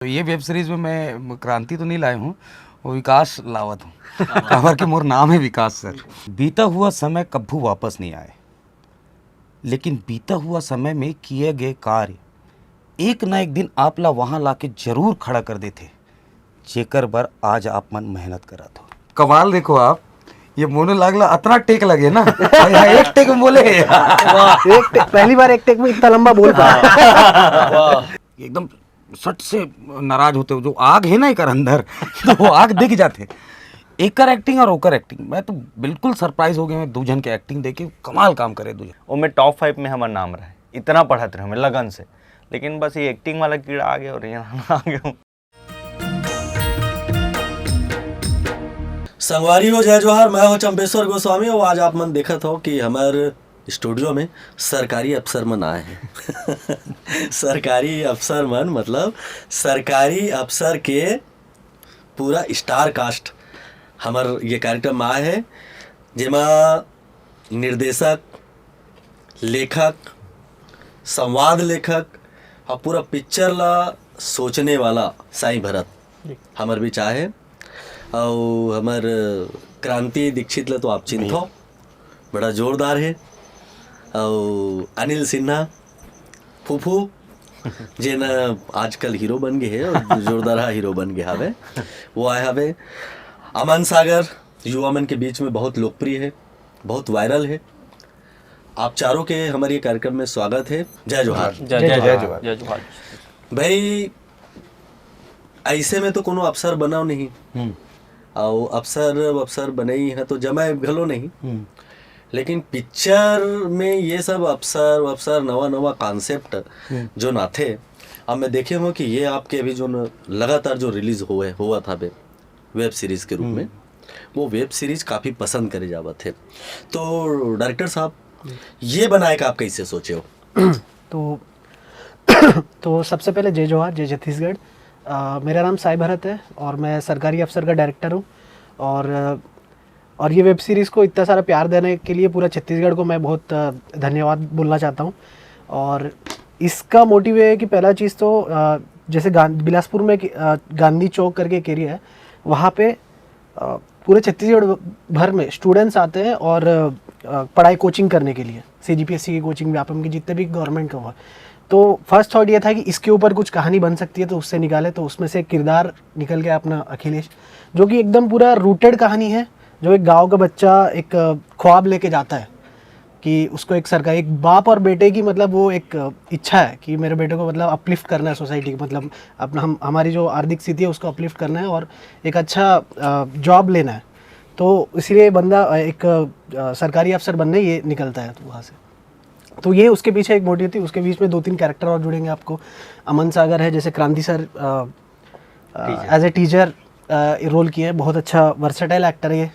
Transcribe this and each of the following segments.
तो ये web series में मैं क्रांति तो नहीं लाया हूँ, वो विकास लावत हूँ। खबर के मोर नाम है विकास सर। बीता हुआ समय कभू वापस नहीं आए, लेकिन बीता हुआ समय में किए गए कार्य एक न एक दिन आप ला वहाँ ला के जरूर खड़ा कर देते, जेकर बर आज आप मन मेहनत करा तो। कमाल देखो आप, ये मोनोलॉग ला अतना टेक लगे ना। एक टेक में बोले पहली बार एक टेक में इतना लंबा बोल पाया। एकदम सट से नाराज होते हो, जो आग है ना एक अंदर, तो वो आग दिख जाते। एकर एक्टिंग और ओकर एक्टिंग, मैं तो बिल्कुल सरप्राइज हो गया। मैं दो जन के एक्टिंग देख के कमाल काम करे दो जन। वो मैं टॉप 5 में हमारा नाम रहे, इतना पढ़त रहे हमें लगन से, लेकिन बस ये एक्टिंग वाला कीड़ा आ गया और यहाँ आ गया। संगवारी हो जय जोहार, मैं हूँ चंपेश्वर गोस्वामी और आज आप मन देखत हो कि हमारे स्टूडियो में सरकारी अफसर मन आए हैं। सरकारी अफसर मन मतलब सरकारी अफसर के पूरा स्टार कास्ट हमार ये कार्यक्रम में आए हैं, जेमा निर्देशक, लेखक, संवाद लेखक और पूरा पिक्चर ला सोचने वाला साईं भरत हमार भी चाहे। और हमार क्रांति दीक्षित ला तो आप चिन्हत हो, बड़ा जोरदार है। और अनिल सिन्हा फूफू जे न आजकल हीरो बन गए है और जोरदार हीरो बन गए हवे, वो आए हवे। अमन सागर युवा मन के बीच में बहुत लोकप्रिय है, बहुत वायरल है। आप चारों के हमारे ये कार्यक्रम में स्वागत है। जय जोहार। जय जोहार। भाई ऐसे में तो कोनो अफसर बनाओ नहीं, और अफसर बने ही है तो जमाए घलो नहीं, लेकिन पिक्चर में ये सब अफसर नवा कॉन्सेप्ट जो ना थे, अब मैं देखे हूँ कि ये आपके अभी जो लगातार जो रिलीज हुआ था वेब सीरीज के रूप में, वो वेब सीरीज काफ़ी पसंद करे जावत थे। तो डायरेक्टर साहब ये बनाए का आप कैसे सोचे हो? तो सबसे पहले जय जोहार, जय छत्तीसगढ़। मेरा नाम साईं भरत है और मैं सरकारी अफसर का डायरेक्टर हूँ। और ये वेब सीरीज़ को इतना सारा प्यार देने के लिए पूरा छत्तीसगढ़ को मैं बहुत धन्यवाद बोलना चाहता हूँ। और इसका मोटिव है कि पहला चीज़ तो जैसे बिलासपुर में गांधी चौक करके एक एरिया है, वहाँ पे पूरे छत्तीसगढ़ भर में स्टूडेंट्स आते हैं और पढ़ाई कोचिंग करने के लिए, CGPSC की कोचिंग, व्यापम की जितने भी गवर्नमेंट का हुआ। तो फर्स्ट थॉट ये था कि इसके ऊपर कुछ कहानी बन सकती है तो उससे निकाले। तो उसमें से एक किरदार निकल गया अपना अखिलेश, जो कि एकदम पूरा रूटेड कहानी है। जो एक गांव का बच्चा एक ख्वाब लेके जाता है कि उसको एक सरकारी, एक बाप और बेटे की मतलब वो एक इच्छा है कि मेरे बेटे को मतलब अपलिफ्ट करना है सोसाइटी को, मतलब अपना हमारी जो आर्थिक स्थिति है उसको अपलिफ्ट करना है और एक अच्छा जॉब लेना है। तो इसलिए बंदा एक सरकारी अफसर बनने ये निकलता है। तो वहाँ से तो ये उसके पीछे एक मोटिव थी। उसके बीच में 2-3 कैरेक्टर और जुड़ेंगे आपको। अमन सागर है, जैसे Kranti sir as a teacher role किए, बहुत अच्छा वर्सेटाइल एक्टर है ये।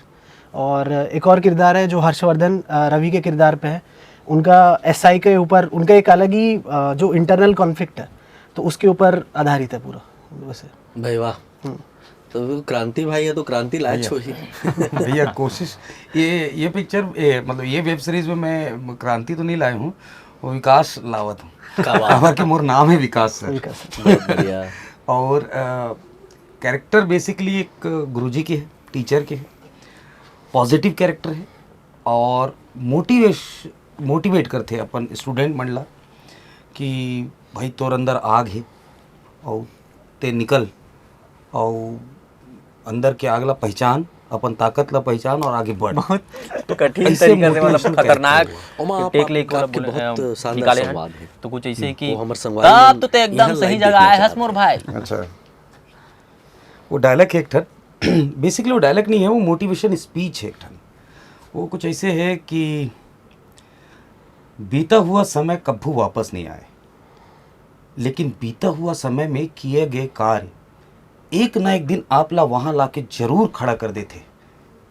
और एक और किरदार है जो हर्षवर्धन रवि के किरदार पे है। उनका SI के ऊपर उनका एक अलग ही जो इंटरनल कॉन्फ्लिक्ट है, तो उसके ऊपर आधारित है पूरा वैसे। भाई वाह, तो क्रांति भाई है तो क्रांति लायक हो ही। भैया कोशिश, ये पिक्चर मतलब ये वेब सीरीज में मैं क्रांति तो नहीं लाया हूँ, वो विकास लावत हूँ। खबर के मोर नाम है विकास सर। बहुत बढ़िया। और कैरेक्टर बेसिकली एक गुरुजी के है, टीचर के है, पॉजिटिव कैरेक्टर है और मोटिवेट करते अपन स्टूडेंट मंडला कि भाई तोर अंदर आग है और ते निकल और अंदर के आग ला पहचान, अपन ताकत ला पहचान और आगे बढ़। तो कठिन तरीके से मतलब खतरनाक टेक लेके आपके बहुत शानदार निकाले संवाद है। तो कुछ ऐसे कि वो हमर संवाद तब तो ते एकदम सही जगह आए हस मोर भाई। अच्छा, वो डायलॉग है एक ठन, बेसिकली वो डायलॉग नहीं है, वो मोटिवेशन स्पीच है एक ठन। वो कुछ ऐसे है कि बीता हुआ समय कभू वापस नहीं आए, लेकिन बीता हुआ समय में किए गए कार्य एक न एक दिन आप ला वहाँ ला के जरूर खड़ा कर देते,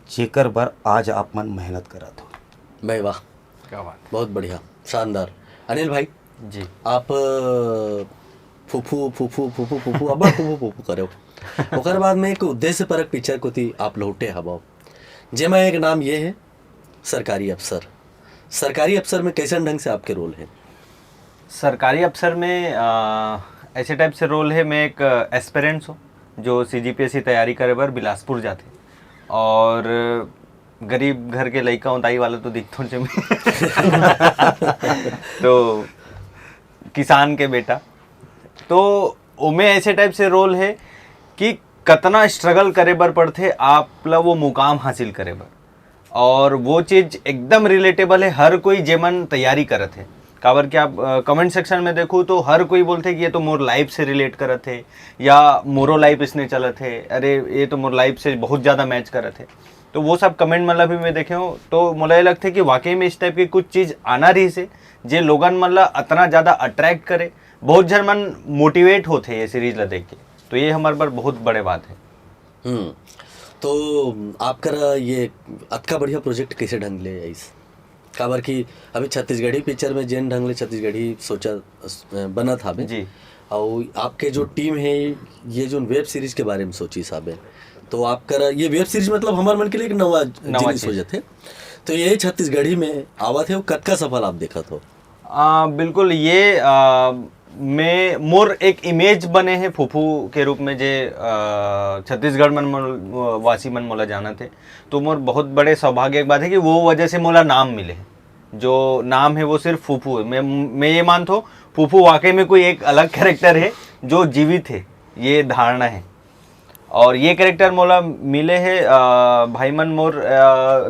जेकर बर आज आप मन मेहनत करा तो। भाई वाह, क्या बात, बहुत बढ़िया, शानदार। अनिल भाई जी, आप फूफू अब फूफू करो। ओकर बाद में एक उद्देश्य परक पिक्चर को थी आप लौटे हवा, जेमा एक नाम ये है सरकारी अफसर। सरकारी अफसर में कैसे ढंग से आपके रोल है? सरकारी अफसर में ऐसे टाइप से रोल है, मैं एक एस्पिरेंट्स हूँ जो CGPSC तैयारी करे बर बिलासपुर जाते, और गरीब घर के लड़का हूँ, ताई वाला तो दिखता हूँ तो किसान के बेटा, तो उमें ऐसे टाइप से रोल है कि कतना स्ट्रगल करे बर पड़ते आपला वो मुकाम हासिल करे बर, और वो चीज़ एकदम रिलेटेबल है, हर कोई जेमन तैयारी करत है। काबर कि आप कमेंट सेक्शन में देखो तो हर कोई बोलते कि ये तो मोर लाइफ से रिलेट करत है, या मोरो लाइफ इसने चलत है, अरे ये तो मोर लाइफ से बहुत ज़्यादा मैच करत है। तो वो सब कमेंट मतलब भी मैं देखे हूँ, तो मुझे लगता है कि वाकई में इस टाइप की कुछ चीज़ आना रही से जे लोगन मतलब इतना ज़्यादा अट्रैक्ट करे, बहुत जन मन मोटिवेट होते ये सीरीज ला देख के, तो ये हमारे पर बहुत बड़े बात है। तो आपका ये अतका बढ़िया प्रोजेक्ट कैसे ढंग ले इस काबर की अभी छत्तीसगढ़ी पिक्चर में जेन ढंग ले छत्तीसगढ़ी सोचा बना था बे जी। और आपके जो टीम है ये जो वेब सीरीज के बारे में सोची साहब, तो आपका ये वेब सीरीज मतलब हमारे मन के लिए एक नवा जिनिस हो जाते, तो ये छत्तीसगढ़ी में आवत है, वो कतका सफल आप देखा तो? बिल्कुल, ये में मोर एक इमेज बने हैं फूफू के रूप में, जे छत्तीसगढ़ मन वासी मन मोला जाना थे, तो मोर बहुत बड़े सौभाग्य की बात है कि वो वजह से मोला नाम मिले, जो नाम है वो सिर्फ फूफू है। मैं ये मानता हूँ फूफू वाकई में कोई एक अलग कैरेक्टर है जो जीवित है, ये धारणा है, और ये कैरेक्टर मोला मिले है भाई मन मोर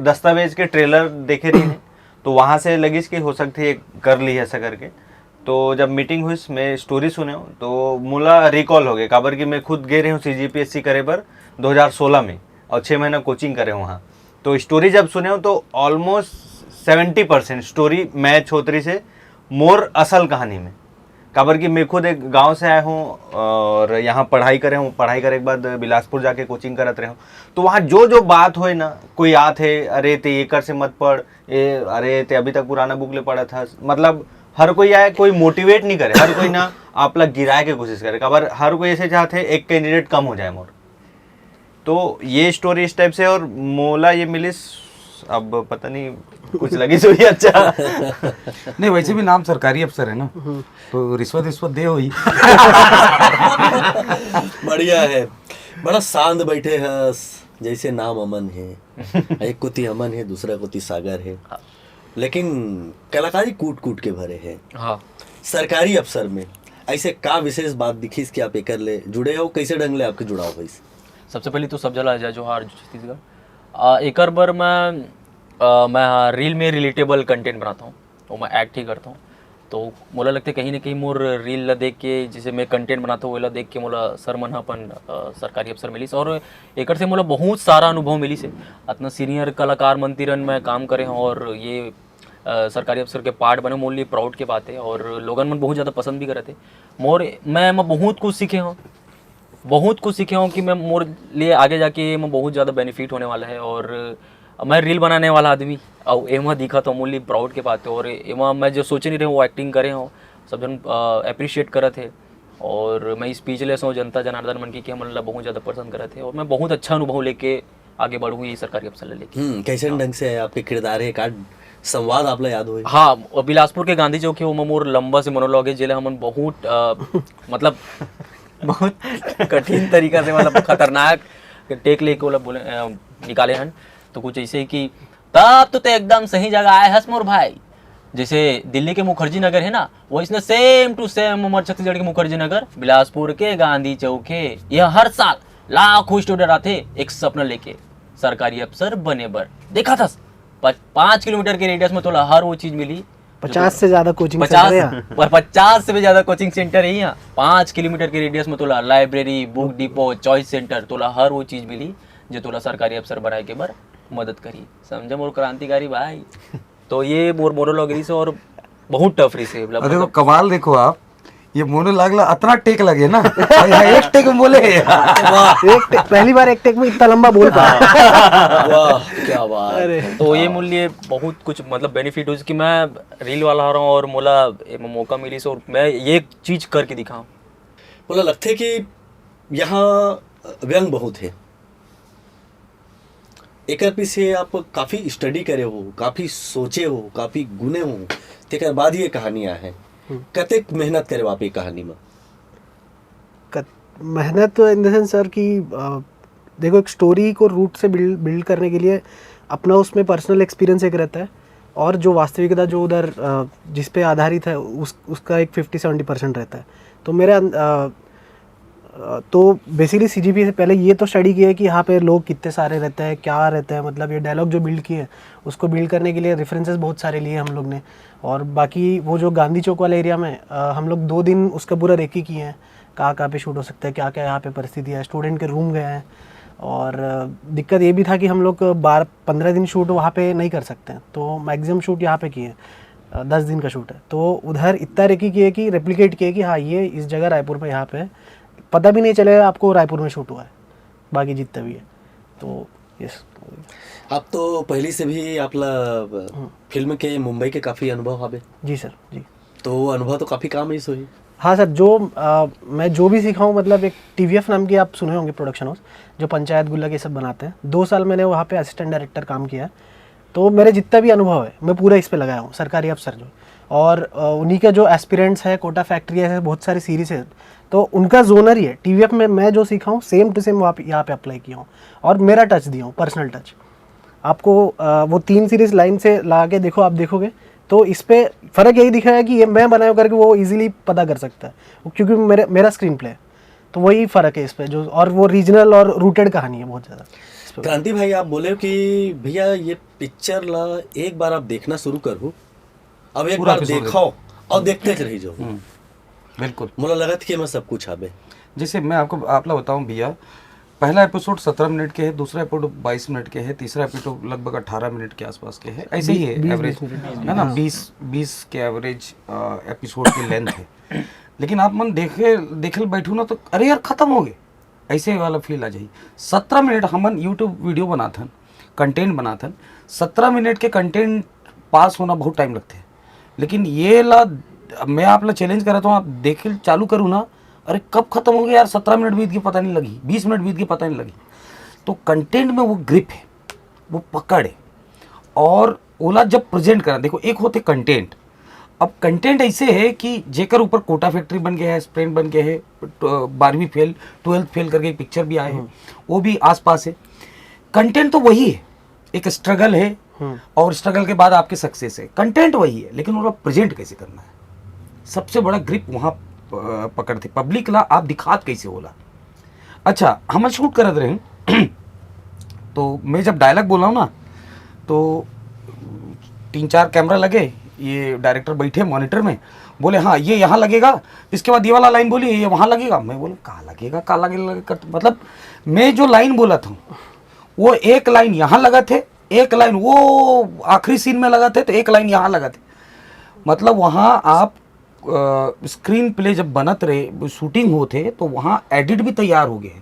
दस्तावेज के ट्रेलर देखे रहे हैं, तो वहाँ से लगिस कि हो सकती है कर ली ऐसा करके। तो जब मीटिंग हुई मैं स्टोरी सुने हूँ तो मुला रिकॉल हो गए, काबर कि मैं खुद गए रही हूँ CGPSC करे पर 2016 में, और 6 महीना कोचिंग करे वहाँ। तो स्टोरी जब सुने हूँ तो ऑलमोस्ट 70% स्टोरी मैच होत रही से मोर असल कहानी में, काबर कि मैं खुद एक गांव से आया हूँ और यहाँ पढ़ाई करे हूँ, पढ़ाई करे के बाद बिलासपुर जाके कोचिंग करत रहे हूँ, तो वहाँ जो जो बात होए ना, कोई आत है अरे ते ये कर से मत पढ़, ये अरे ते अभी तक पुराना बुक ले पढ़ा था, मतलब हर कोई आए, कोई मोटिवेट नहीं करे, हर कोई ना आप लोग गिराए के कोशिश करे, काबर हर कोई ऐसे चाहते एक कैंडिडेट कम हो जाए मोर। तो ये स्टोरी इस टाइप से, और मोला ये मिलिस, अब पता नहीं कुछ लगी सो ही अच्छा नहीं, वैसे भी नाम सरकारी अफसर है ना, तो रिश्वत दे हुई बढ़िया है, बड़ा शांत बैठे हैं, जैसे नाम अमन है, एक कोती अमन है, दूसरा कोती सागर है, लेकिन कलाकारी कूट कूट के भरे हैं। हाँ, सरकारी अफसर में ऐसे का विशेष बात दिखी कि आप एकर ले जुड़े हो, कैसे ढंग ले आपके जुड़ाव है? सबसे पहले तो सब जला जाए जोहार छत्तीसगढ़। एकर बर मैं रील में रिलेटेबल कंटेंट बनाता हूँ, तो मैं एक्ट ही करता हूँ, तो मोला लगता है कहीं ना कहीं मोर रील ला देख के, जिसे मैं कंटेंट बनाता हूँ, वो देख के मोला सर मन अपन सरकारी अफसर मिलिस, और एकर से मोला बहुत सारा अनुभव मिलिस है। इतना सीनियर कलाकार मंतिरन में काम करे हैं, और ये सरकारी अफसर के पार्ट बने, मोर लिए प्राउड के बात है, और लोगन मन बहुत ज़्यादा पसंद भी करते। मैं बहुत कुछ सीखे हूँ, कि मैं मोर लिए आगे जाके मैं बहुत ज़्यादा बेनिफिट होने वाला है, और मैं रील बनाने वाला आदमी और एमा दिखा तो मोर लिए प्राउड के बात है, और एमा मैं जो सोचे नहीं रहे वो एक्टिंग करे हो, सब जन अप्रिशिएट करे थे, और मैं स्पीचलेस हूँ जनता जनार्दन मन की हम बहुत ज़्यादा पसंद करे थे, और मैं बहुत अच्छा अनुभव लेके आगे बढ़ूँ ये सरकारी अफसर लेके। कैसे ढंग से आपके किरदार है, का संवाद आपला याद हो? हाँ, बिलासपुर के गांधी चौक है वो मोर लंबा से मोनोलॉग है, जिले हमन बहुत मतलब बहुत कठिन तरीका से, मतलब खतरनाक टेक लेके वाला बोले निकाले हैं, तो कुछ ऐसे ही कि तब तो एकदम सही जगह आए हस मोर भाई। जैसे दिल्ली के मुखर्जी नगर है ना, वो इसने सेम टू सेम हमारे छत्तीसगढ़ के मुखर्जी नगर बिलासपुर के गांधी चौक है। यह हर साल लाखों स्टूडेंट आते एक सपना लेके सरकारी अफसर बने बर। देखा था 5 किलोमीटर के रेडियस में तो हर वो चीज मिली, 50 से ज्यादा कोचिंग सेंटर है यहाँ। 50 से भी ज्यादा कोचिंग सेंटर है यहाँ। 5 किलोमीटर के रेडियस में तोला library, book depot, choice centre, तोला हर वो चीज मिली जो तोला सरकारी अफसर बनाए के बार मदद करी। समझे मोर क्रांतिकारी भाई। तो ये मोर मोनोलॉग रही से, और बहुत टफ रही से। देखो कमाल, देखो आप ये मोनोलॉग ला इतना टेक लगे ना एक टेक में बोले पहली बार एक टेक में इतना लंबा बोल पाया। वाह क्या बात। तो ये मूल्य बहुत कुछ मतलब बेनिफिट हो कि मैं रील वाला रहा हूँ और मोला मौका मिली से, और मैं ये चीज करके दिखाऊं। बोला लगता है कि यहाँ व्यंग बहुत है, एक पीछे आप काफी स्टडी करे हो, काफी सोचे हो, काफी गुने हो, तेकर बाद ये कहानियां हैं। कतेक मेहनत करे आप ये कहानी में? मेहनत इन द सेंस सर कि देखो एक स्टोरी को रूट से बिल्ड करने के लिए अपना उसमें पर्सनल एक्सपीरियंस एक रहता है, और जो वास्तविकता जो उधर जिस पे आधारित है उसका एक 50-70% रहता है। तो मेरा तो बेसिकली सीजीपी से पहले ये तो स्टडी किया है कि यहाँ पे लोग कितने सारे रहते हैं, क्या रहते हैं, मतलब ये डायलॉग जो बिल्ड किए हैं उसको बिल्ड करने के लिए रेफरेंसेस बहुत सारे लिए हम लोग ने। और बाकी वो जो गांधी चौक वाले एरिया में हम लोग 2 दिन उसका पूरा रेकी किए हैं, कहाँ पे शूट हो सकता है, क्या क्या यहाँ पे परिस्थिति है, स्टूडेंट के रूम गए हैं। और दिक्कत ये भी था कि हम लोग 15 दिन शूट वहाँ पे नहीं कर सकते हैं, तो मैक्सिमम शूट यहाँ पे किए, 10 दिन का शूट है। तो उधर इतना रेकी किए कि रेप्लिकेट किए कि हाँ ये इस जगह रायपुर में यहाँ पे पता भी नहीं चलेगा आपको रायपुर में शूट हुआ है, बाकी जितना भी है। तो यस, आप तो पहले से भी आपला फिल्म के मुंबई के काफ़ी अनुभव हवे। जी सर जी। तो वो अनुभव तो काफ़ी काम ऐसे हुई। हाँ सर, जो मैं जो भी सीखा हूँ, मतलब एक TVF नाम की आप सुने होंगे प्रोडक्शन हाउस, जो पंचायत गुल्ला के सब बनाते हैं। 2 साल मैंने वहाँ पे असिस्टेंट डायरेक्टर काम किया है। तो मेरे जितना भी अनुभव है मैं पूरा इस पे लगाया हूँ, सरकारी अफसर जो, और उन्हीं के जो एस्पिरेंट्स है, कोटा फैक्ट्री है, बहुत सारी सीरीज है, तो उनका जोनर ही है। TVF में मैं जो सीखा हूँ सेम टू सेम यहाँ पे अप्लाई किया हूँ, और मेरा टच दिया हूँ, पर्सनल टच। आपको वो 3 सीरीज लाइन से लगा के देखो, आप देखोगे तो इस पे फ़र्क यही दिखा है कि ये मैं बनाया करके वो इजीली पता कर सकता है, क्योंकि मेरा स्क्रीन प्ले है। तो वही फ़र्क है इस पे जो, और वो रीजनल और रूटेड कहानी है बहुत ज़्यादा। क्रांति भाई, आप बोले कि भैया ये पिक्चर ला एक बार आप देखना शुरू करो, अब एक बार देखो और देखते रह जाओ। बिल्कुल, मुझे लगा था कि मैं सब कुछ आबे। जैसे मैं आपला बताऊं भैया, पहला एपिसोड 17 मिनट के है, दूसरा एपिसोड 22 मिनट के है, तीसरा एपिसोड लगभग 18 मिनट के आसपास के है, ऐसे ही है एवरेज, है ना, 20 के एवरेज एपिसोड की लेंथ है। लेकिन आप मन देखे बैठू ना तो अरे यार खत्म हो गए, ऐसे वाला फील आ जाए। 17 मिनट हमन यूट्यूब वीडियो बनाथन, कंटेंट बनाथन, 17 मिनट के कंटेंट पास होना बहुत टाइम लगते हैं। लेकिन ये ला मैं आप ला चैलेंज कर रहा हूँ, आप देखे चालू करूँ ना, अरे कब खत्म हो गया यार, 17 मिनट बीत के पता नहीं लगी, 20 मिनट बीत के पता नहीं लगी। तो कंटेंट में वो ग्रिप है, वो पकड़ है। और ओला जब प्रेजेंट करा, देखो एक होते कंटेंट, अब कंटेंट ऐसे है कि जेकर ऊपर कोटा फैक्ट्री बन गया है, स्प्रेंट बन गया है, 12वीं फेल 12th फेल करके एक पिक्चर भी आए हैं, वो भी आसपास है। कंटेंट तो वही है, एक स्ट्रगल है, और स्ट्रगल के बाद आपके सक्सेस है। कंटेंट वही है, लेकिन वो प्रेजेंट कैसे करना है, सबसे बड़ा ग्रिप वहाँ पकड़ते। पब्लिक ला आप दिखात कैसे होला। अच्छा, हम शूट करत रहे तो मैं जब डायलॉग बोला हूँ ना, तो 3-4 कैमरा लगे, ये डायरेक्टर बैठे मॉनिटर में, बोले हाँ ये यहाँ लगेगा, इसके बाद ये वाला लाइन बोली ये वहाँ लगेगा। मैं बोलूँ कहाँ लगेगा, मतलब मैं जो लाइन बोला था वो एक लाइन यहाँ लगा थे, एक लाइन वो आखिरी सीन में लगा थे, तो एक लाइन यहाँ लगा थे। मतलब वहाँ आप स्क्रीन प्ले जब बनत रहे, शूटिंग होते, तो वहाँ एडिट भी तैयार हो गए।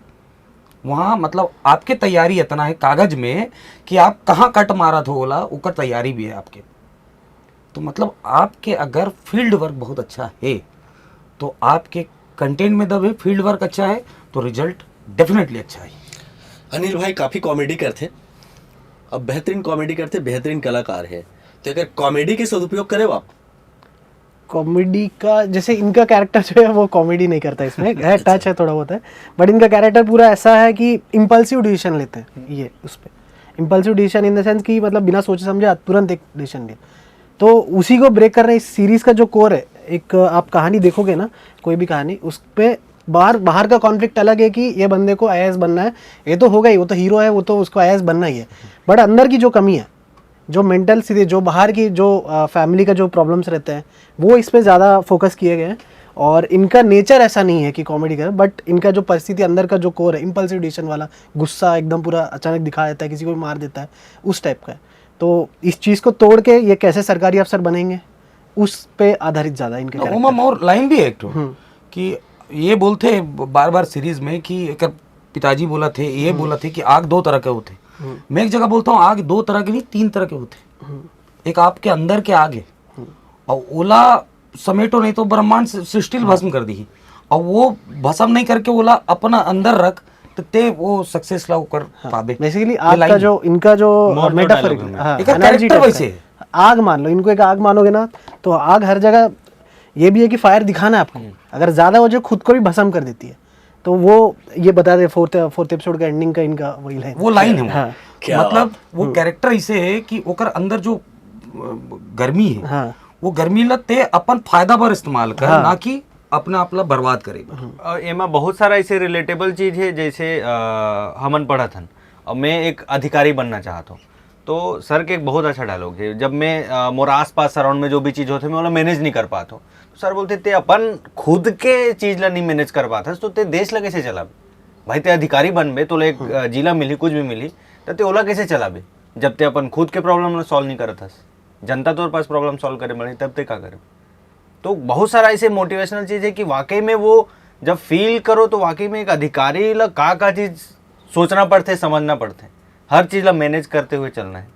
वहाँ मतलब आपके तैयारी इतना है कागज में कि आप कहाँ कट मारा था बोला, उकर तैयारी भी है आपके। तो मतलब आपके अगर फील्ड वर्क बहुत अच्छा है तो आपके कंटेंट में दब है, फील्ड वर्क अच्छा है तो रिजल्ट डेफिनेटली अच्छा है। अनिल भाई काफ़ी कॉमेडी करते, अब बेहतरीन कॉमेडी करते, बेहतरीन कलाकार है, तो अगर कॉमेडी के सदुपयोग करे आप? कॉमेडी का जैसे इनका कैरेक्टर जो है वो कॉमेडी नहीं करता, इसमें है टच है थोड़ा बहुत है, बट इनका कैरेक्टर पूरा ऐसा है कि इम्पल्सिव डिसीजन लेते हैं ये। उस पर impulsive decision in the sense कि मतलब बिना सोचे समझे तुरंत एक डिसीजन लिया। तो उसी को ब्रेक कर रहे इस सीरीज़ का जो कोर है, एक आप कहानी देखोगे ना, कोई भी कहानी, उस पर बाहर का कॉन्फ्लिक्ट अलग है कि ये बंदे को IAS बनना है, ये तो होगा ही, वो तो हीरो है, वो तो उसको IAS बनना ही है। बट अंदर की जो कमी है, जो मेंटल सीधे जो बाहर की जो फैमिली का जो प्रॉब्लम्स रहते हैं, वो इस पे ज़्यादा फोकस किए गए हैं। और इनका नेचर ऐसा नहीं है कि कॉमेडी करे, बट इनका जो परिस्थिति अंदर का जो कोर है, इम्पल्सिव डिसीजन वाला, गुस्सा एकदम पूरा अचानक दिखा देता है, किसी को भी मार देता है, उस टाइप का है। तो इस चीज़ को तोड़ के ये कैसे सरकारी अफसर बनेंगे, उस पे आधारित ज़्यादा इनके और लाइन भी है एक कि ये बोलते बार बार सीरीज में कि एक पिताजी बोला थे, ये बोला थे कि आग 2 तरह के होते। मैं एक जगह बोलता हूँ आग 2 तरह के नहीं 3 तरह के होते। एक आपके अंदर के आग है, और ओला समेटो नहीं तो ब्रह्मांड सृष्टि भस्म कर दी, और वो भस्म नहीं करके ओला अपना अंदर रख तो ते वो सक्सेस ला कर पाबे। बेसिकली आग का जो इनका जो मेटाफर कैरेक्टर वैसे है। आग मान लो, इनको एक आग मानोगे ना, तो आग हर जगह ये भी है कि फायर दिखाना है आपको, अगर ज़्यादा हो जाए खुद को भी भस्म कर देती है। तो वो ये बता दे फोर्थ एपिसोड का एंडिंग का इनका वही लाइन। वो लाइन है वो। हाँ। क्या मतलब वो कैरेक्टर ऐसे है कि ओकर अंदर जो गर्मी है, हाँ। वो गर्मी ला ते अपन फायदा पर इस्तेमाल कर, ना कि अपना अपना बर्बाद करेगा। एमा बहुत सारा ऐसे रिलेटेबल चीज है, जैसे हमन पढ़त हन और मैं एक अधिकारी बनना चाहता हूँ, तो सर के एक बहुत अच्छा डायलॉग है, जब मैं मोर आस पास सराउंड में जो भी चीज़ होते मैं वो मैनेज नहीं कर पाता हूँ, तो सर बोलते ते अपन खुद के चीज़ ला नहीं मैनेज कर पाता तो ते देश ला कैसे चलाबे भाई, ते अधिकारी बनबे तो एक जिला मिली कुछ भी मिली तो ते ओला कैसे चलाबे जब ते अपन खुद के प्रॉब्लम सॉल्व नहीं करत हस, जनता तोर पास प्रॉब्लम सॉल्व करे बड़ी तब ते का करे। तो बहुत सारा ऐसे मोटिवेशनल चीज़ है कि वाकई में वो जब फील करो तो वाकई में एक अधिकारी ला का चीज़ सोचना पड़ते, समझना पड़ते, हर चीज़ ला मैनेज करते हुए चलना है,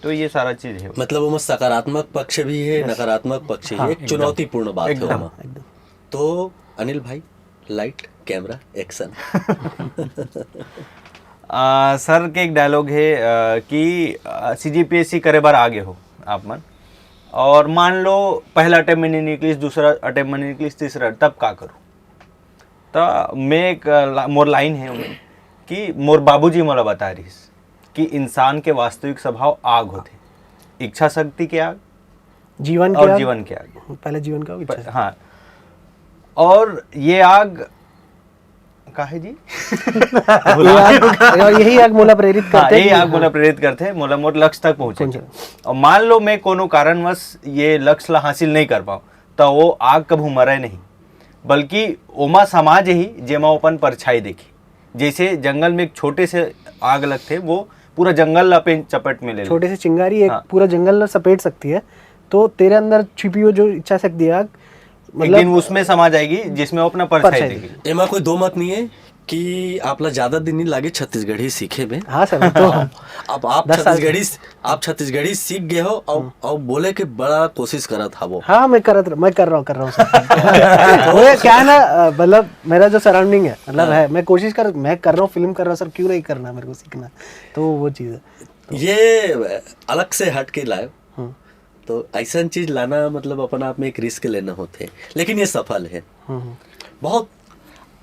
तो ये सारा चीज़ है। मतलब वो सकारात्मक पक्ष भी है, नकारात्मक पक्ष भी है, एक चुनौतीपूर्ण बात है एकदम। वो। तो अनिल भाई, लाइट कैमरा एक्शन। सर के एक डायलॉग है कि CGPSC करे बार आगे हो आप मन, और मान लो पहला अटेम्प्ट में नहीं निकली, दूसरा अटेम्प्ट में नहीं निकली, तीसरा, तब का करूँ। तो मैं एक मोर लाइन है उनमें कि मोर बाबूजी मोला बता रही कि इंसान के वास्तविक स्वभाव आग होते, इच्छा शक्ति के आग जीवन और के आग, जीवन के आग। पहले जीवन का इच्छा। हाँ, और ये आग का है जी और यही आग मोला प्रेरित हाँ, करते यही हैं आग मोला प्रेरित करते हैं, मोला मोर लक्ष्य तक पहुंचे। और मान लो मैं कोनो कारणवश ये लक्ष्य ला हासिल नहीं कर पाऊँ तो वो आग कभी मरे नहीं, बल्कि ओमा समाज ही जेमा ओपन परछाई देखी। जैसे जंगल में एक छोटे से आग लगते, वो पूरा जंगल लपेट चपट में ले छोटे से चिंगारी एक हाँ। पूरा जंगल सपेट सकती है, तो तेरे अंदर छिपी हुई जो इच्छा शक्ति है आग, एक दिन उसमें समा जाएगी जिसमें वो अपना परछाई परछाई देगी। एमा कोई दो मत नहीं है कि आप ला ज्यादा दिन नहीं लागे छत्तीसगढ़ी सीखे में। हाँ सर, तो अब आप 10 साल छत्तीसगढ़ी सीख गए हो और बोले कि बड़ा कोशिश करा था वो। हाँ मैं कर रहा हूँ सर। वो क्या है ना, मतलब मेरा जो सराउंडिंग है, मतलब है, मैं कर रहा हूँ, फिल्म कर रहा हूँ सर, क्यों नहीं करना मेरे को सीखना, तो वो चीज़ है। ये अलग से हट के लाए, तो ऐसा चीज लाना मतलब अपना आप में एक रिस्क लेना होते, लेकिन ये सफल है। बहुत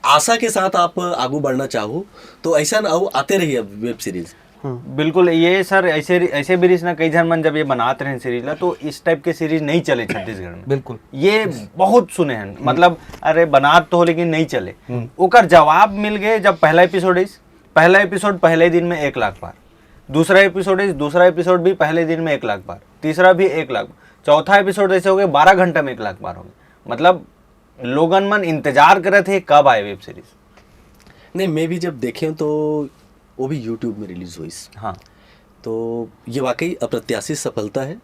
आशा के साथ आप आगू बढ़ना चाहो तो ऐसा आते रहिए वेब सीरीज। बिल्कुल, ये सर ऐसे भी ना कई जन मन जब ये बनाते रहे सीरीज ला, तो इस टाइप के सीरीज नहीं चले छत्तीसगढ़ में। बिल्कुल, ये बहुत सुने हैं, मतलब अरे बनात तो हो लेकिन नहीं चले। ओकर जवाब मिल गए जब पहला एपिसोड पहले दिन में 1 लाख बार, दूसरा एपिसोड भी पहले दिन में 1 लाख बार, तीसरा भी 1 लाख, चौथा एपिसोड ऐसे हो गए 12 घंटा में 1 लाख बार हो गए। मतलब लोगन मन इंतजार करे थे कब आए वेब सीरीज। नहीं, मैं भी जब देखे तो वो भी यूट्यूब में रिलीज हुई। हाँ, तो ये वाकई अप्रत्याशित सफलता है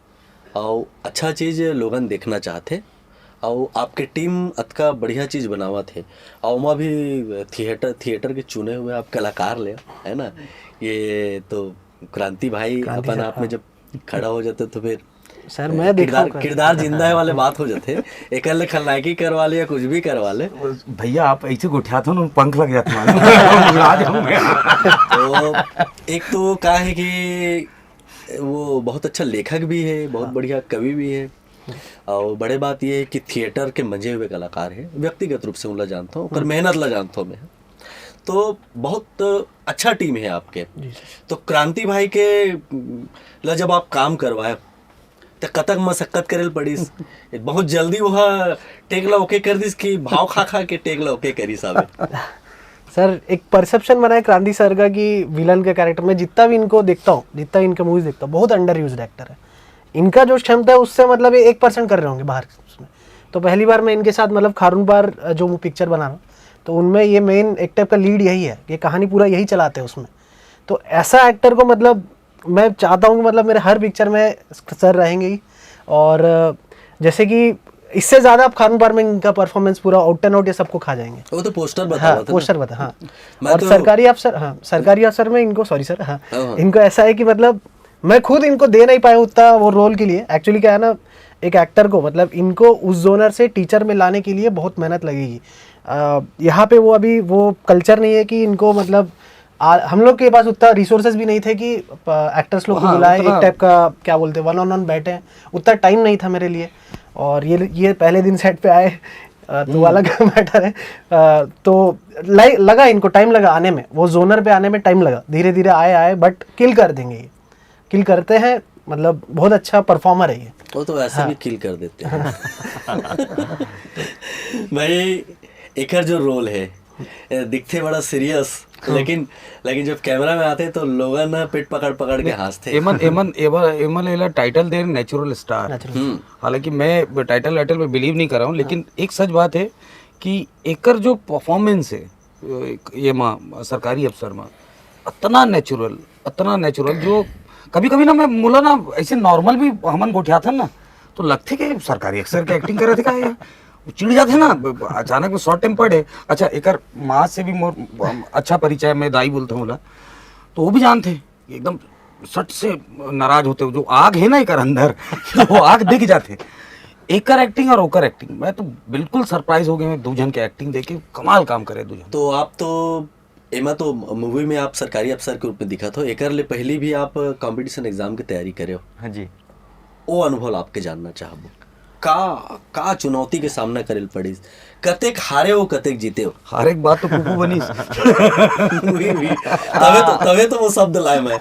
और अच्छा चीज़ लोगन देखना चाहते, और आपके टीम अतका बढ़िया चीज़ बनावा थे, और वहाँ भी थिएटर के चुने हुए आप कलाकार ले, है ना। ये तो क्रांति भाई अपन आप में जब खड़ा हो जाते तो फिर सर मैं देखा किरदार जिंदा है वाले बात हो जाते, एक खलनायकी करवा ले या कुछ भी करवा ले। भैया आप ऐसे उठाते हो ना, पंख लग जाते तो एक तो क्या है कि वो बहुत अच्छा लेखक भी है, बहुत बढ़िया कवि भी है, और बड़े बात ये है कि थिएटर के मंजे हुए कलाकार है। व्यक्तिगत रूप से उनला जानता हूँ और मेहनत ला जानता हूँ मैं, तो बहुत अच्छा टीम है आपके। तो क्रांति भाई के ला जब आप काम करवाए तो कतक मशक्कत करेल पड़ीस, बहुत जल्दी वह टेकला ओके कर दिस कि भाव खा के टेकला ओके करी साहब। सर एक परसेप्शन बना है क्रांति सर का कि विलन के कैरेक्टर में, जितना भी इनको देखता हूँ, जितना इनके मूवीज देखता हूँ, बहुत अंडर यूज्ड एक्टर है। इनका जो क्षमता है उससे मतलब ये 1% कर रहे होंगे बाहर उसमें। तो पहली बार मैं इनके साथ मतलब खारून बार जो पिक्चर बना रहा हूँ, तो उनमें ये मेन एक टाइप का लीड यही है, ये कहानी पूरा यही चलाते हैं उसमें। तो ऐसा एक्टर को मतलब मैं चाहता हूँ कि मतलब मेरे हर पिक्चर में सर रहेंगे ही, और जैसे कि इससे ज़्यादा आप खारून बार में इनका परफॉर्मेंस पूरा आउट एंड आउट ये सबको खा जाएंगे। वो तो पोस्टर बता हाँ, रहा था पोस्टर बता, हाँ। मैं और तो- सरकारी अफसर में इनको, सॉरी सर, हाँ, हाँ। इनको ऐसा है कि मतलब मैं खुद इनको दे नहीं पाया उतना वो रोल के लिए। एक्चुअली क्या है ना, एक एक्टर को मतलब इनको उस जोनर से टीचर में लाने के लिए बहुत मेहनत लगेगी। यहाँ पे वो अभी वो कल्चर नहीं है कि इनको मतलब हम लोग के पास उतना रिसोर्सेज भी नहीं थे कि एक्टर्स लोग को बुलाए, एक टाइप का क्या बोलते हैं 1-on-1 बैठे, उतना टाइम नहीं था मेरे लिए। और ये पहले दिन सेट पे आए, तो अलग मैटर है। तो लगा, इनको टाइम लगा आने में, वो जोनर पे आने में टाइम लगा, धीरे धीरे आए बट किल कर देंगे ये, किल करते हैं, मतलब बहुत अच्छा परफॉर्मर है ये। वो तो वैसे भी किल कर देते हैं। भाई एक जो रोल है दिखते बड़ा सीरियस, लेकिन जब कैमरा में आते तो लोग ना पेट पकड़ पकड़ के हंसते। एमन एला टाइटल दे नेचुरल स्टार। हालांकि मैं टाइटल पे बिलीव नहीं कर रहा हूँ, लेकिन एक सच बात है कि एकर जो परफॉर्मेंस है ये माँ सरकारी अफसर में इतना नेचुरल जो कभी कभी ना मैं बोला ना ऐसे नॉर्मल भी हमन गोठिया था ना तो लगते कि सरकारी अफसर की एक्टिंग कर रहे थे का ये, चिढ़ जाते ना अचानक में, शॉर्ट टेम्पर्ड है। अच्छा एकर माँ से भी मोर अच्छा परिचय, मैं दाई बोलता हूँ बोला, तो वो भी जानते एकदम सट से नाराज होते, जो आग है ना एकर अंदर वो आग दिख जाते। एकर एक्टिंग और ओकर एक्टिंग, मैं तो बिल्कुल सरप्राइज हो गया मैं, दो जन के एक्टिंग देख के कमाल काम करे दो जन। तो आप तो एमा तो मूवी में आप सरकारी अफसर के रूप में दिखा था, एकर ले पहले भी आप कंपटीशन एग्जाम की तैयारी करे हो। हाँ जी। वो अनुभव आपके जानना चाहबो, का चुनौती के सामना करेल पड़ी, कतेक हारे हो कतेक जीते हो? हर एक बात तो कुकू बनी। तवे तो वो शब्द लाए मैं।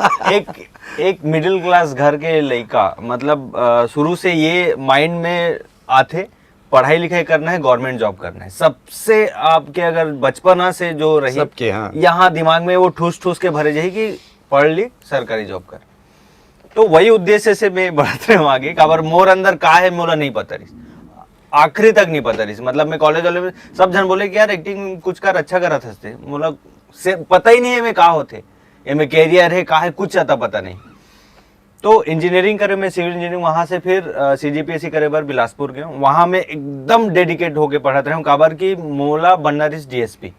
एक मिडिल क्लास घर के लड़का, मतलब शुरू से ये माइंड में आते पढ़ाई लिखाई करना है, गवर्नमेंट जॉब करना है, सबसे आपके अगर बचपना से जो रही सबके, हाँ। यहाँ दिमाग में वो ठूस कि भरे जाए कि पढ़ ली सरकारी जॉब कर, तो वही उद्देश्य से मैं बढ़ते रहा आगे। काबर मोर अंदर का है मोला नहीं पता रही, आखिरी तक नहीं पता रही। मतलब मैं कॉलेज वाले में सब जन बोले कि यार एक्टिंग कुछ कर अच्छा करा था, मोला से पता ही नहीं है मैं का होते, ये में कैरियर है का है कुछ आता पता नहीं। तो इंजीनियरिंग करे मैं, सिविल इंजीनियरिंग, वहाँ से फिर CGPSC करे बार बिलासपुर गया, वहाँ मैं एकदम डेडिकेट होके पढ़ाते रहा हूँ। काबर की मोला बनना रही DSP,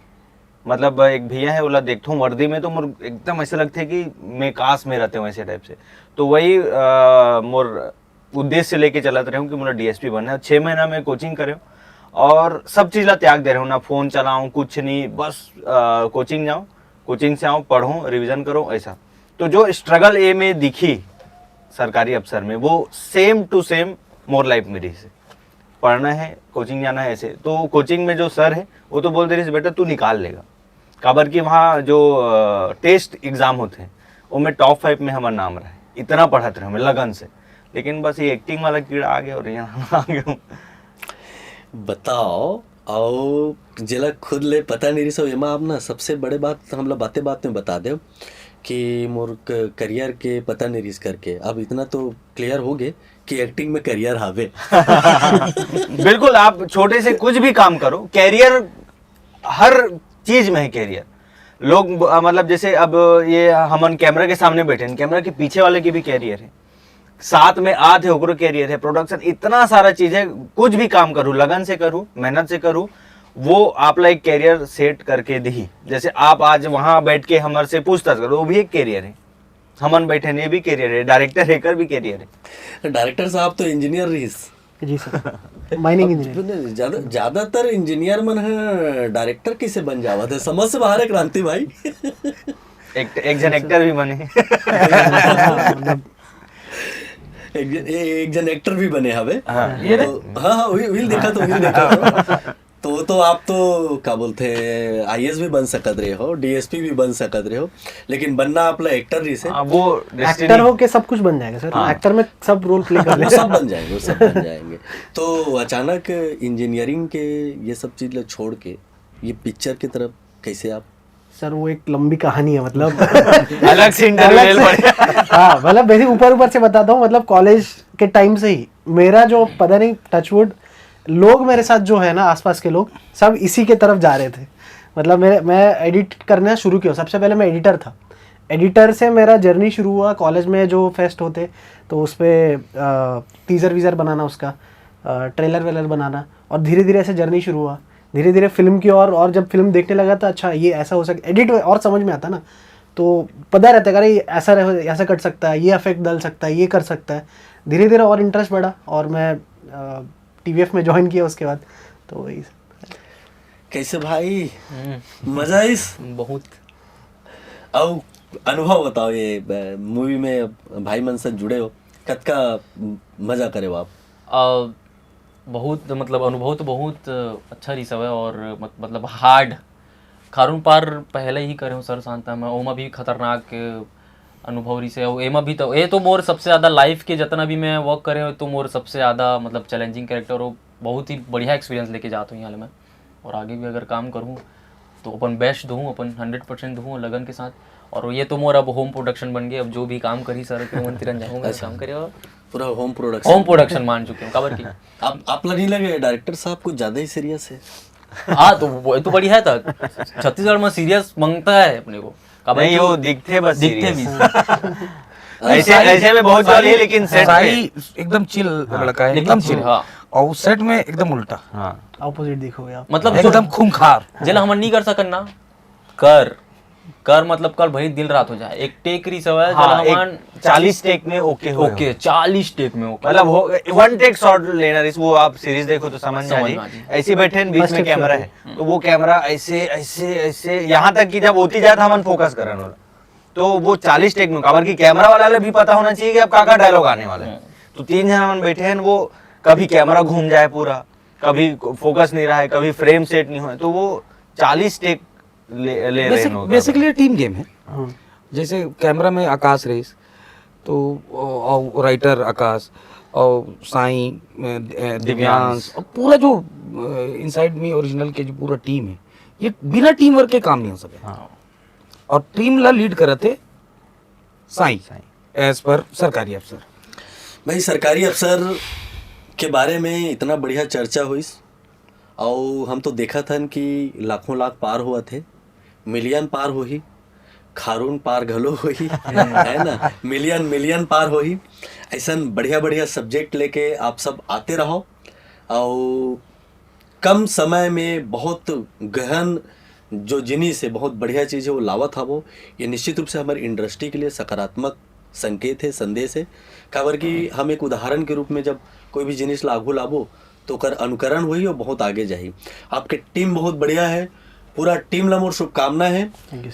मतलब एक भैया है बोला देखता हूँ वर्दी में, तो मोर एकदम ऐसे लगते है कि मैं काश में रहते हूँ ऐसे टाइप से। तो वही मोर उद्देश्य लेके चलाते रहा हूँ कि मोला DSP बनना है। 6 महीना में कोचिंग करे और सब चीज़ ला त्याग दे रहा हूँ, ना फ़ोन चलाऊँ कुछ नहीं, बस कोचिंग जाऊँ, कोचिंग से आऊँ, पढ़ूँ, रिविज़न करूँ, ऐसा। तो जो स्ट्रगल ए में दिखी सरकारी अफसर में, वो same to same more life मेरी से, पढ़ना है, कोचिंग जाना है, ऐसे। तो कोचिंग में जो सर है वो तो बोलते रहे बेटा तू निकाल लेगा, काबर की वहाँ जो टेस्ट एग्ज़ाम होते हैं वो में टॉप 5 में हमारा नाम रहा है, इतना पढ़ाते रहे हमें लगन से। लेकिन बस ये एक्टिंग वाला कीड़ा आ गया और यहाँ आ गया हूँ। बताओ आओ जिला खुद ले पता नहीं रही सब एमा आप ना सबसे बड़े बात हम लोग बातें में बता दो कि मोर करियर के पता नहीं रिस करके अब इतना तो क्लियर हो गए कि एक्टिंग में करियर हावे। बिल्कुल, आप छोटे से कुछ भी काम करो, कैरियर हर चीज में है कैरियर। लोग मतलब जैसे अब ये हमन कैमरा के सामने बैठे हैं, कैमरा के पीछे वाले की भी कैरियर है, साथ में आधे ओकरो कैरियर है, प्रोडक्शन, इतना सारा चीज है। कुछ भी काम करूँ, लगन से करूँ, मेहनत से करूँ, वो आप लाइक कैरियर सेट करके दी। जैसे आप आज वहां बैठ के हमारे से पूछताछ करो, वो भी एक कैरियर है। हमन बैठे ने भी कैरियर है, डायरेक्टर है कर भी कैरियर है। डायरेक्टर साहब तो इंजीनियर रहीस। जी सर, माइनिंग इंजीनियर। ज्यादातर इंजीनियर मन है डायरेक्टर कैसे बन जावा थे, समझ से बाहर है क्रांति भाई। एक जन एक्टर भी बने। एक जन एक्टर भी बने हवे। हाँ, हाँ विल देखा तो आप तो क्या बोलते हैं IAS भी बन सकत रहे हो, DSP भी बन सकत रहे हो, लेकिन बनना आपला एक्टर रही से। वो एक्टर हो के सब कुछ बन जाएगा सर। हाँ। एक्टर में सब रोल प्ले कर ले, सब बन जाएंगे, वो सब बन जाएंगे। तो अचानक इंजीनियरिंग के ये सब चीज छोड़ के ये पिक्चर की तरफ कैसे आप? सर वो एक लंबी कहानी है, मतलब अलग से इंटरव्यू पड़े। हाँ, मतलब बेसिक ऊपर से बताता हूँ। मतलब कॉलेज के टाइम से ही मेरा जो पता नहीं टचवुड लोग मेरे साथ जो है ना, आसपास के लोग सब इसी के तरफ जा रहे थे। मतलब मैं एडिट करना शुरू किया, सबसे पहले मैं एडिटर था। एडिटर से मेरा जर्नी शुरू हुआ। कॉलेज में जो फेस्ट होते तो उस पर टीज़र वीज़र बनाना, उसका ट्रेलर वेलर बनाना, और धीरे धीरे ऐसे जर्नी शुरू हुआ। धीरे धीरे फिल्म की और जब फिल्म देखने लगा तो अच्छा ये ऐसा हो सकता, एडिट और समझ में आता ना, तो पता रहता है अरे ऐसा कर सकता है, ये इफेक्ट डाल सकता है, ये कर सकता है। धीरे धीरे और इंटरेस्ट बढ़ा और मैं TVF में ज्वाइन किया उसके बाद। तो वही कैसे भाई मजा इस बहुत। अब अनुभव बताओ, ये मूवी में भाई मन से जुड़े हो, कत का मजा करे हो आप? बहुत मतलब अनुभव तो बहुत अच्छा रही सब है और मतलब हार्ड खारून पार पहले ही करे हूँ सर शांता में ओमा भी खतरनाक अनुभव रही से और एमा भी तो ये तो मोर सबसे ज़्यादा लाइफ के जितना भी मैं वर्क करे हो तो मोर सबसे ज़्यादा मतलब चैलेंजिंग कैरेक्टर हो बहुत ही बढ़िया एक्सपीरियंस लेके जाता हूँ यहाँ मैं और आगे भी अगर काम करूँ तो अपन बेस्ट दूँ अपन 100% दूँ लगन के साथ और ये तो मोर अब होम प्रोडक्शन बन गए अब जो भी काम करी सर के मन तिरन जाऊँगा काम करे और पूरा होम होम प्रोडक्शन मान चुके हूँ खबर की आप नहीं लगे डायरेक्टर साहब कुछ ज्यादा ही सीरियस है? हाँ तो वो तो बढ़िया था छत्तीसगढ़ में सीरियस मांगता है अपने को खबर नहीं की वो दिखते बस दिखते serious। भी ऐसे ऐसे में बहुत जॉली है लेकिन सेट साई एकदम चिल लड़का है, एकदम चिल। हाँ। और सेट में एकदम उल्टा, हाँ ऑपोजिट दिखोगे आप। मतलब एकदम खूंखार। जेला हमन नहीं कर सकन ना कर मतलब कल भाई दिल रात हो जाए एक टेक रही सब है जेला हाँ हमन 40 टेक में ओके हो ओके 40 टेक में ओके मतलब वन टेक शॉट लेना इस वो आप सीरीज देखो तो समझ में आ समझ में आ जाए जाए। ऐसे बैठे हैं बीच में कैमरा है तो वो कैमरा ऐसे ऐसे ऐसे यहाँ तक कि जब होती जाए तो हम फोकस करन होला तो वो 40 टेक में काबर की कैमरा वाला भी पता होना चाहिए कि अब का डायलॉग आने वाला है तो 3 जन हम बैठे हैं वो कभी कैमरा घूम जाए पूरा कभी फोकस नहीं रहा है कभी फ्रेम सेट नहीं हुआ है, तो वो 40 टेक ले रहे हैं बेसिकली टीम गेम है। जैसे कैमरा में आकाश रेस तो राइटर आकाश और साई दिव्यांश और पूरा जो इनसाइड मी ओरिजिनल के जो पूरा टीम है ये बिना टीम वर्क के काम नहीं हो सके। और टीम ला लीड करे थे साई एज पर सरकारी अफसर। भाई सरकारी अफसर के बारे में इतना बढ़िया चर्चा हुई और हम तो देखा था कि लाखों लाख पार हुआ थे मिलियन पार हो ही खारून पार घलो हो ही है ना मिलियन पार हो ही ऐसा बढ़िया बढ़िया सब्जेक्ट लेके आप सब आते रहो और कम समय में बहुत गहन जो जिनिस है बहुत बढ़िया चीज़ है वो लावा था वो ये निश्चित रूप से हमारी इंडस्ट्री के लिए सकारात्मक संकेत है संदेश है काबर कि हम एक उदाहरण के रूप में जब कोई भी जिनिस लागू लाबो तो कर अनुकरण हुई और बहुत आगे जाही। आपके टीम बहुत बढ़िया है पूरा टीम ला मोर शुभकामना है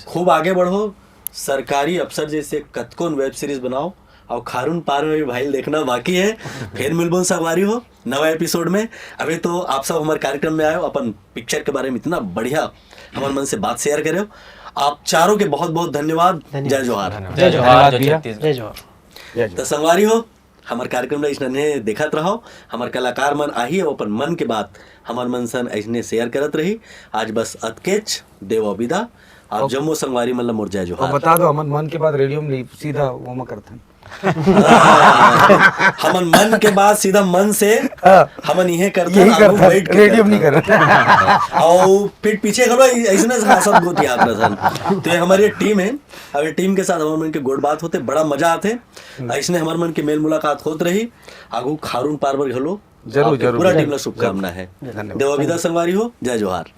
खूब आगे बढ़ो सरकारी अफसर जैसे कतकोन वेब सीरीज बनाओ और खारून पार में भी भाई देखना बाकी है फिर मिलबो सवारी हो नवा एपिसोड में। अभी तो आप सब हमारे कार्यक्रम में आए हो अपन पिक्चर के बारे में इतना बढ़िया हमारे मन से बात शेयर करे हो आप चारों के बहुत बहुत धन्यवाद। जय जोहार। जय जोहार जय छत्तीसगढ़। जय जोहार। तो संगवारी हो हमारे कार्यक्रम इसने देखत रहो हमारे कलाकार मन आही और अपन मन के बात हमारे मन सन ऐसने शेयर करत रही। आज बस अतकेच देव विदा आप जम्मू संगवारी मतलब मोर जय जोहार। बता दो अमन मन के बाद रेडियो में सीधा वो में करते हैं हमन मन के बाद सीधा मन से हमन यही करते यही करता है वेट रेडियो नहीं कर रहा। और फिर पीछे खलो ऐसने सब गोती आप रसन तो ये हमारी टीम है अब टीम के साथ हमारे मन के गोड़ बात होते बड़ा मजा आते ऐसने हमारे मन की मेल मुलाकात होत रही आगू खारून पार खलो जरूर पूरा टीम ला शुभकामना है। देवा विदा संगवारी हो जय जोहार।